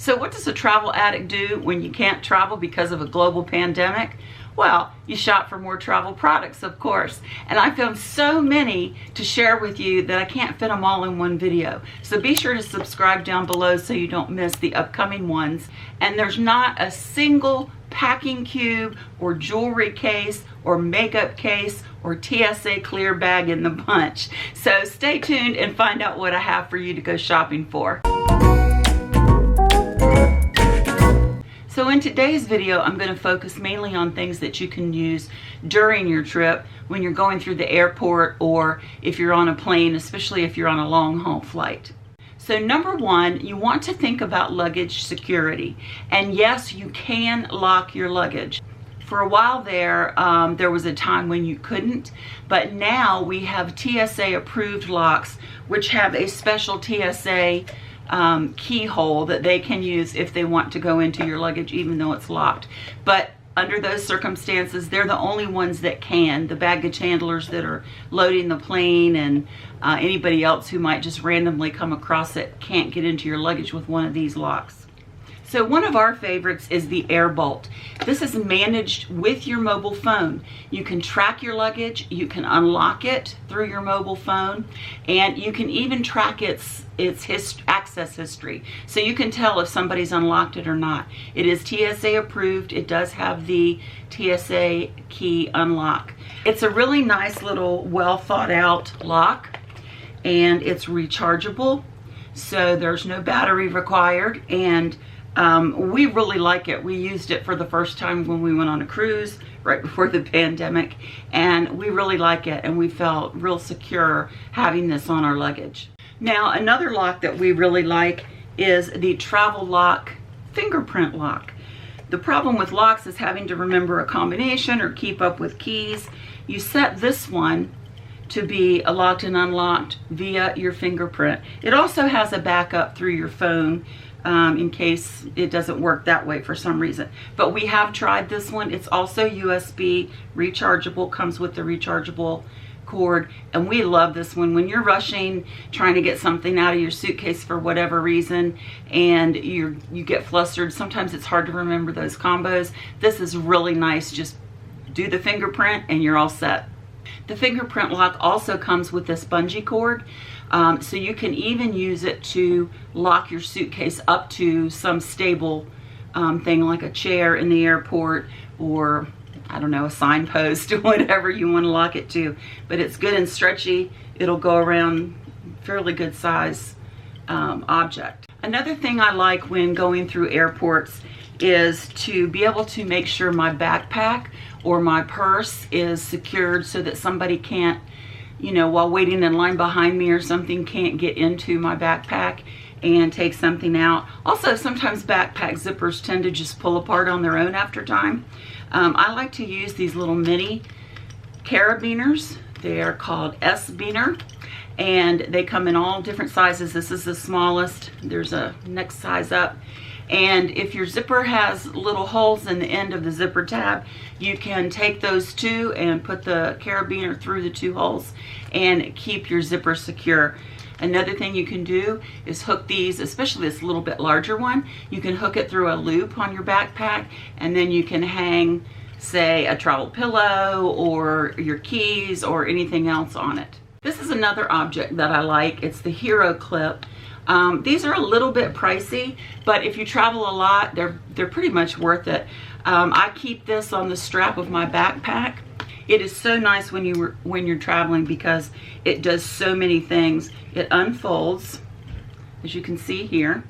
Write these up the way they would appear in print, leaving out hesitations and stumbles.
So what does a travel addict do when you can't travel because of a global pandemic? Well, you shop for more travel products, of course. And I found so many to share with you that I can't fit them all in one video. So be sure to subscribe down below so you don't miss the upcoming ones. And there's not a single packing cube or jewelry case or makeup case or TSA clear bag in the bunch. So stay tuned and find out what I have for you to go shopping for. So in today's video, I'm going to focus mainly on things that you can use during your trip when you're going through the airport or if you're on a plane, especially if you're on a long haul flight. So number one, you want to think about luggage security. And yes, you can lock your luggage. For a while there was a time when you couldn't, but now we have TSA approved locks which have a special TSA keyhole that they can use if they want to go into your luggage even though it's locked. But under those circumstances, they're the only ones that can. The baggage handlers that are loading the plane and anybody else who might just randomly come across it can't get into your luggage with one of these locks. So one of our favorites is the AirBolt. This is managed with your mobile phone. You can track your luggage, you can unlock it through your mobile phone, and you can even track its access history. So you can tell if somebody's unlocked it or not. It is TSA approved. It does have the TSA key unlock. It's a really nice little well thought out lock, and it's rechargeable. So there's no battery required, and we really like it. We used it for the first time when we went on a cruise right before the pandemic, and we really like it, and we felt real secure having this on our luggage. Now, another lock that we really like is the Travel Lock Fingerprint Lock. The problem with locks is having to remember a combination or keep up with keys. You set this one to be locked and unlocked via your fingerprint. It also has a backup through your phone in case it doesn't work that way for some reason. But we have tried this one. It's also USB rechargeable, comes with the rechargeable cord, and we love this one. When you're rushing, trying to get something out of your suitcase for whatever reason, and you get flustered, sometimes it's hard to remember those combos. This is really nice. Just do the fingerprint and you're all set. The fingerprint lock also comes with this bungee cord, so you can even use it to lock your suitcase up to some stable thing like a chair in the airport, or I don't know, a signpost or whatever you want to lock it to. But it's good and stretchy. It'll go around fairly good size object. Another thing I like when going through airports is to be able to make sure my backpack or my purse is secured so that somebody can't, while waiting in line behind me or something, can't get into my backpack and take something out. Also, sometimes backpack zippers tend to just pull apart on their own after time. I like to use these little mini Carabiners. They are called S-Beaner, and they come in all different sizes. This is the smallest. There's a next size up. And if your zipper has little holes in the end of the zipper tab, you can take those two and put the carabiner through the two holes and keep your zipper secure. Another thing you can do is hook these, especially this little bit larger one, you can hook it through a loop on your backpack, and then you can hang, say, a travel pillow or your keys or anything else on it. This is another object that I like. It's the Hero Clip. These are a little bit pricey, but if you travel a lot, they're pretty much worth it. I keep this on the strap of my backpack. It is so nice when you're traveling because it does so many things. It unfolds, as you can see here,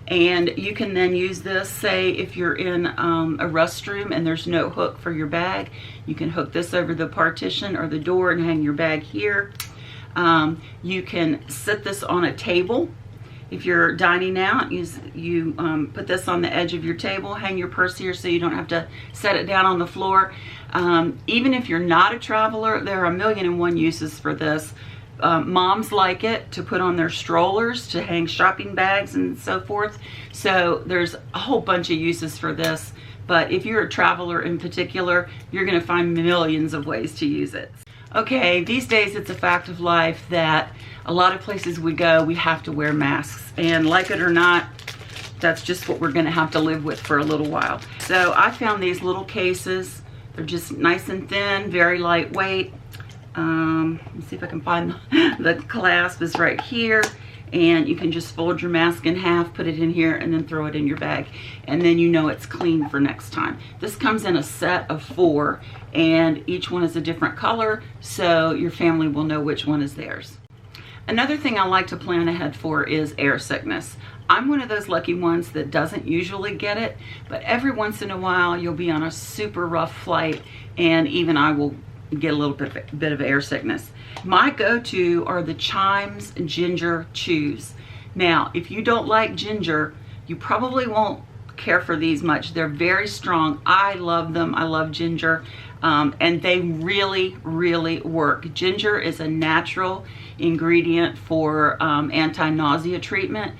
and you can then use this, say if you're in a restroom and there's no hook for your bag, you can hook this over the partition or the door and hang your bag here. You can sit this on a table. If you're dining out, you put this on the edge of your table, hang your purse here so you don't have to set it down on the floor. Even if you're not a traveler, there are 1,000,001 uses for this. Moms like it to put on their strollers, to hang shopping bags and so forth. So there's a whole bunch of uses for this. But if you're a traveler in particular, you're going to find millions of ways to use it. Okay, these days it's a fact of life that a lot of places we go, we have to wear masks. And like it or not, that's just what we're gonna have to live with for a little while. So I found these little cases. They're just nice and thin, very lightweight. Let's see if I can find the clasp is right here. And you can just fold your mask in half, put it in here, and then throw it in your bag. And then you know it's clean for next time. This comes in a set of 4, and each one is a different color, so your family will know which one is theirs. Another thing I like to plan ahead for is air sickness. I'm one of those lucky ones that doesn't usually get it, but every once in a while you'll be on a super rough flight, and even I will get a little bit of air sickness. My go-to are the Chimes ginger chews. Now, if you don't like ginger, you probably won't care for these much. They're very strong. I love them. I love ginger, and they really, really work. Ginger is a natural ingredient for anti-nausea treatment.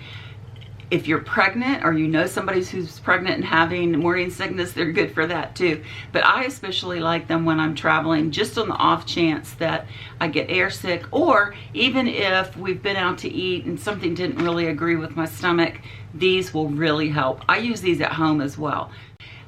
If you're pregnant or you know somebody who's pregnant and having morning sickness, they're good for that too. But I especially like them when I'm traveling, just on the off chance that I get air sick, or even if we've been out to eat and something didn't really agree with my stomach, these will really help. I use these at home as well.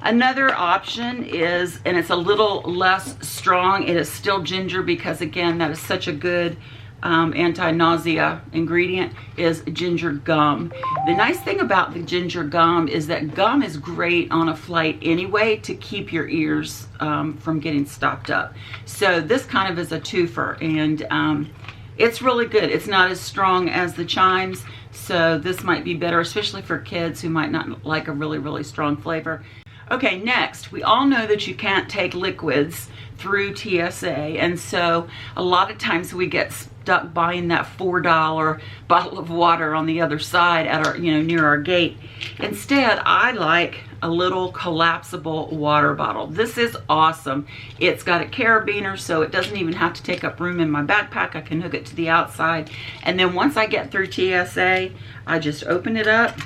Another option is, and it's a little less strong, it is still ginger, because again, that is such a good anti-nausea ingredient, is ginger gum. The nice thing about the ginger gum is that gum is great on a flight anyway to keep your ears from getting stopped up. So this kind of is a twofer, and it's really good. It's not as strong as the Chimes, so this might be better, especially for kids who might not like a really, really strong flavor. Okay, next, we all know that you can't take liquids through TSA, and so a lot of times we get stuck buying that $4 bottle of water on the other side at our, near our gate. Instead, I like a little collapsible water bottle. This is awesome. It's got a carabiner, so it doesn't even have to take up room in my backpack. I can hook it to the outside, and then once I get through TSA, I just open it up,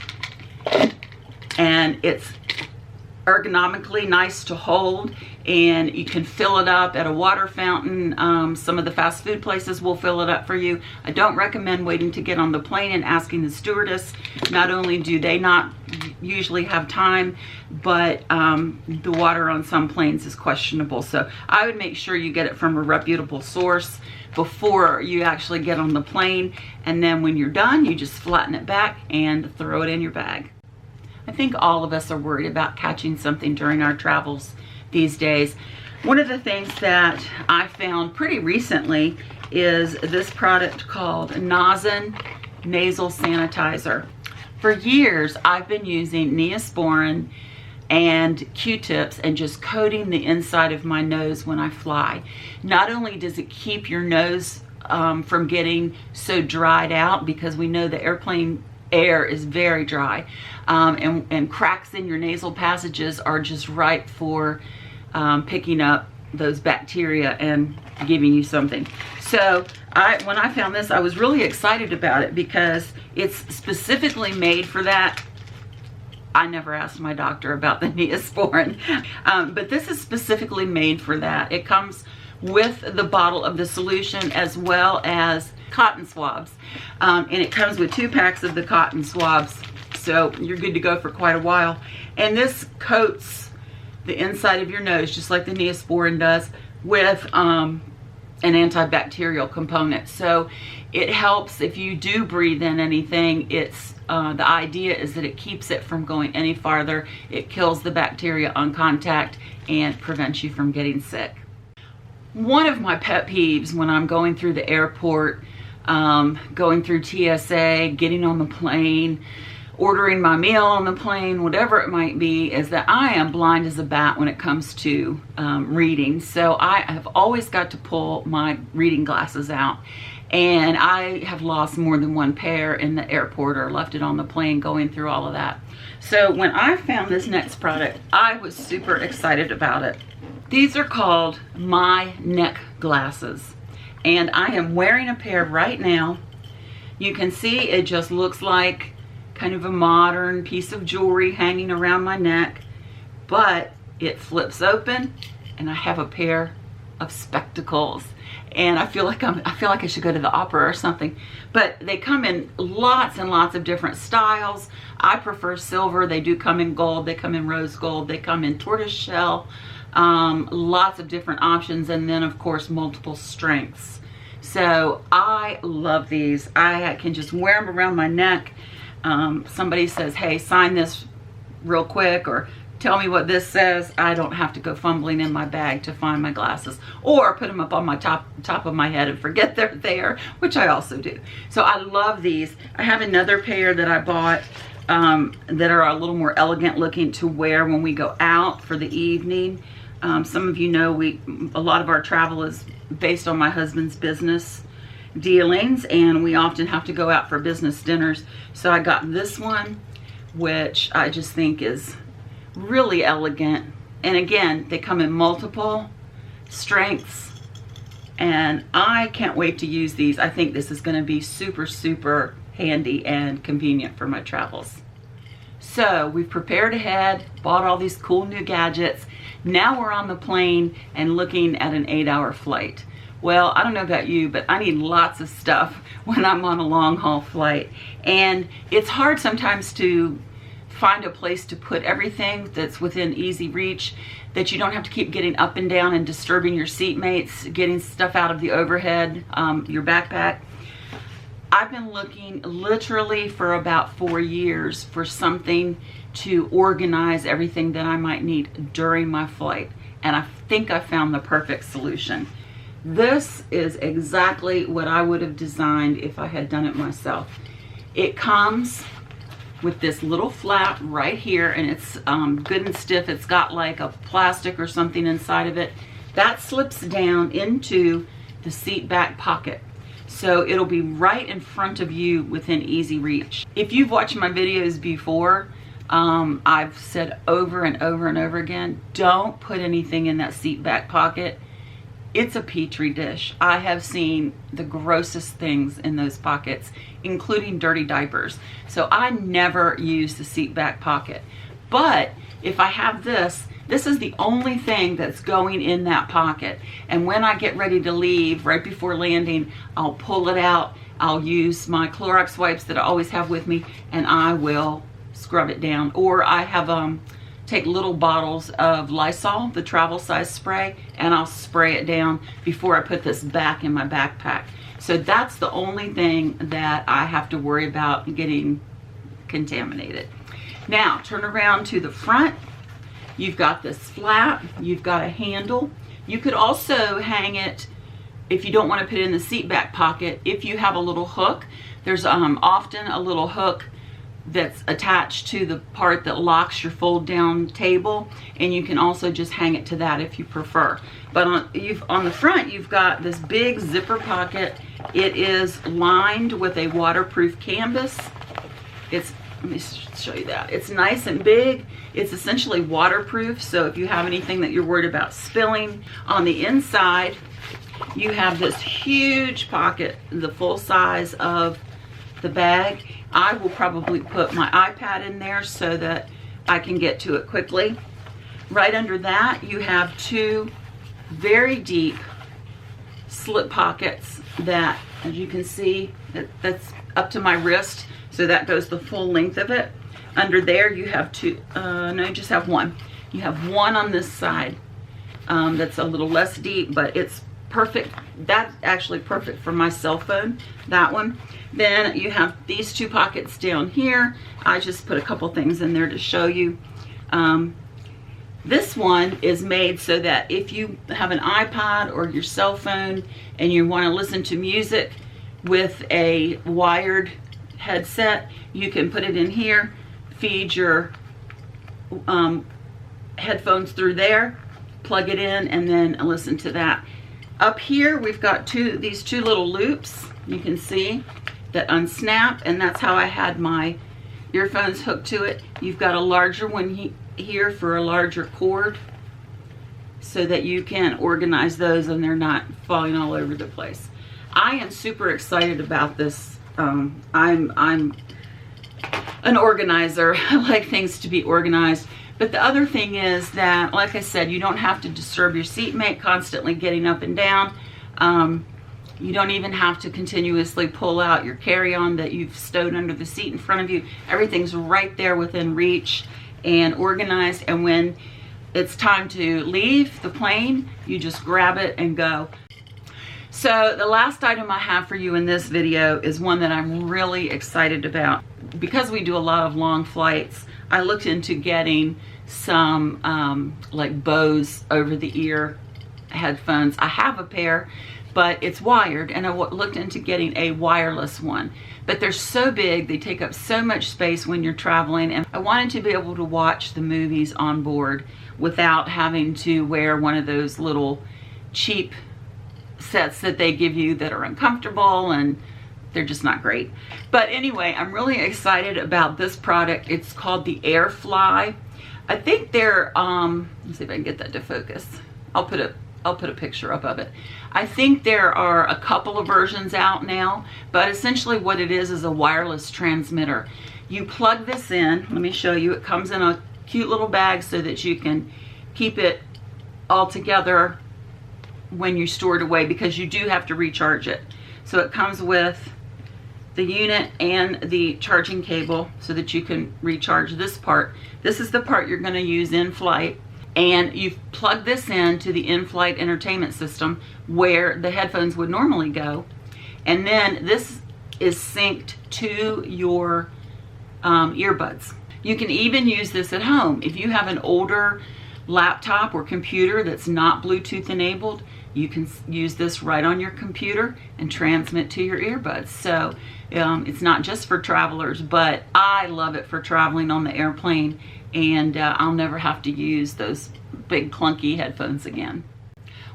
and it's ergonomically nice to hold, and you can fill it up at a water fountain. Some of the fast food places will fill it up for you. I don't recommend waiting to get on the plane and asking the stewardess. Not only do they not usually have time, but the water on some planes is questionable. So I would make sure you get it from a reputable source before you actually get on the plane, and then when you're done, you just flatten it back and throw it in your bag. I think all of us are worried about catching something during our travels these days. One of the things that I found pretty recently is this product called Nozin Nasal Sanitizer. For years, I've been using Neosporin and Q-tips and just coating the inside of my nose when I fly. Not only does it keep your nose from getting so dried out, because we know the airplane air is very dry, and cracks in your nasal passages are just ripe for picking up those bacteria and giving you something. So when I found this, I was really excited about it because it's specifically made for that. I never asked my doctor about the Neosporin, but this is specifically made for that. It comes with the bottle of the solution as well as cotton swabs, and it comes with 2 packs of the cotton swabs, so you're good to go for quite a while. And this coats the inside of your nose just like the Neosporin does, with an antibacterial component. So it helps if you do breathe in anything. It's the idea is that it keeps it from going any farther. It kills the bacteria on contact and prevents you from getting sick. One of my pet peeves when I'm going through the airport, going through TSA, getting on the plane, ordering my meal on the plane, whatever it might be, is that I am blind as a bat when it comes to reading. So I have always got to pull my reading glasses out, and I have lost more than 1 pair in the airport or left it on the plane going through all of that. So when I found this next product, I was super excited about it. These are called My Neckglasses, and I am wearing a pair right now. You can see it just looks like kind of a modern piece of jewelry hanging around my neck, but it flips open and I have a pair of spectacles, and I feel like I should go to the opera or something. But they come in lots and lots of different styles. I prefer silver. They do come in gold. They come in rose gold. They come in tortoise shell. Lots of different options, and then of course multiple strengths. So I love these. I can just wear them around my neck. Somebody says, hey, sign this real quick, or tell me what this says. I don't have to go fumbling in my bag to find my glasses, or put them up on my top of my head and forget they're there, which I also do. So I love these. I have another pair that I bought that are a little more elegant looking to wear when we go out for the evening. Some of you know a lot of our travel is based on my husband's business dealings, and we often have to go out for business dinners. So I got this one, which I just think is really elegant. And again, they come in multiple strengths, and I can't wait to use these. I think this is going to be super, super handy and convenient for my travels. So we've prepared ahead, bought all these cool new gadgets. Now we're on the plane and looking at an 8-hour flight. Well, I don't know about you, but I need lots of stuff when I'm on a long haul flight. And it's hard sometimes to find a place to put everything that's within easy reach, that you don't have to keep getting up and down and disturbing your seatmates, getting stuff out of the overhead, your backpack. I've been looking literally for about 4 years for something to organize everything that I might need during my flight, and I think I found the perfect solution. This is exactly what I would have designed if I had done it myself. It comes with this little flap right here, and it's good and stiff. It's got like a plastic or something inside of it. That slips down into the seat back pocket. So it'll be right in front of you within easy reach. If you've watched my videos before, I've said over and over and over again, don't put anything in that seat back pocket. It's a petri dish. I have seen the grossest things in those pockets, including dirty diapers. So I never use the seat back pocket. But if I have this is the only thing that's going in that pocket. And when I get ready to leave, right before landing, I'll pull it out. I'll use my Clorox wipes that I always have with me, and I will scrub it down. Or I have take little bottles of Lysol, the travel size spray, and I'll spray it down before I put this back in my backpack. So that's the only thing that I have to worry about getting contaminated. Now turn around to the front. You've got this flap, you've got a handle. You could also hang it, if you don't want to put it in the seat back pocket, if you have a little hook. There's often a little hook that's attached to the part that locks your fold down table, and you can also just hang it to that if you prefer. But on the front, you've got this big zipper pocket. It is lined with a waterproof canvas. Let me show you that. It's nice and big. It's essentially waterproof, so if you have anything that you're worried about spilling. On the inside, you have this huge pocket, the full size of the bag. I will probably put my iPad in there so that I can get to it quickly. Right under that, you have two very deep slip pockets that, as you can see, that's up to my wrist. So that goes the full length of it. Under there you have two, no, you just have one. You have one on this side that's a little less deep, but it's perfect. That's actually perfect for my cell phone, that one. Then you have these two pockets down here. I just put a couple things in there to show you. This one is made so that if you have an iPod or your cell phone and you want to listen to music with a wired headset, you can put it in here, feed your headphones through there, plug it in, and then listen to that. Up here we've got these two little loops, you can see, that unsnap, and that's how I had my earphones hooked to it. You've got a larger one here for a larger cord so that you can organize those and they're not falling all over the place. I am super excited about this. I'm an organizer. I like things to be organized, But the other thing is that, like I said, you don't have to disturb your seatmate constantly getting up and down. You don't even have to continuously pull out your carry-on that you've stowed under the seat in front of you. Everything's right there within reach and organized, and when it's time to leave the plane, you just grab it and go. So the last item I have for you in this video is one that I'm really excited about. Because we do a lot of long flights, I looked into getting some like Bose over-the-ear headphones. I have a pair, but it's wired, and I looked into getting a wireless one. But they're so big, they take up so much space when you're traveling, and I wanted to be able to watch the movies on board without having to wear one of those little cheap sets that they give you that are uncomfortable, and they're just not great. But anyway, I'm really excited about this product. It's called the Airfly. I think they're, let's see if I can get that to focus. I'll put a picture up of it. I think there are a couple of versions out now, but essentially what it is a wireless transmitter. You plug this in, let me show you. It comes in a cute little bag so that you can keep it all together when you store it away, because you do have to recharge it. So it comes with the unit and the charging cable so that you can recharge this part. This is the part you're going to use in flight, and you've plugged this into the in-flight entertainment system where the headphones would normally go, and then this is synced to your earbuds. You can even use this at home. If you have an older laptop or computer that's not Bluetooth enabled, you can use this right on your computer and transmit to your earbuds. So it's not just for travelers, but I love it for traveling on the airplane, and I'll never have to use those big clunky headphones again.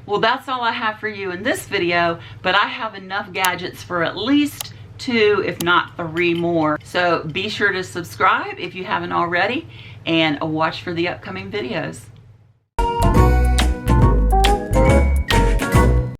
Well, that's all I have for you in this video, but I have enough gadgets for at least 2, if not 3 more. So be sure to subscribe if you haven't already, and watch for the upcoming videos.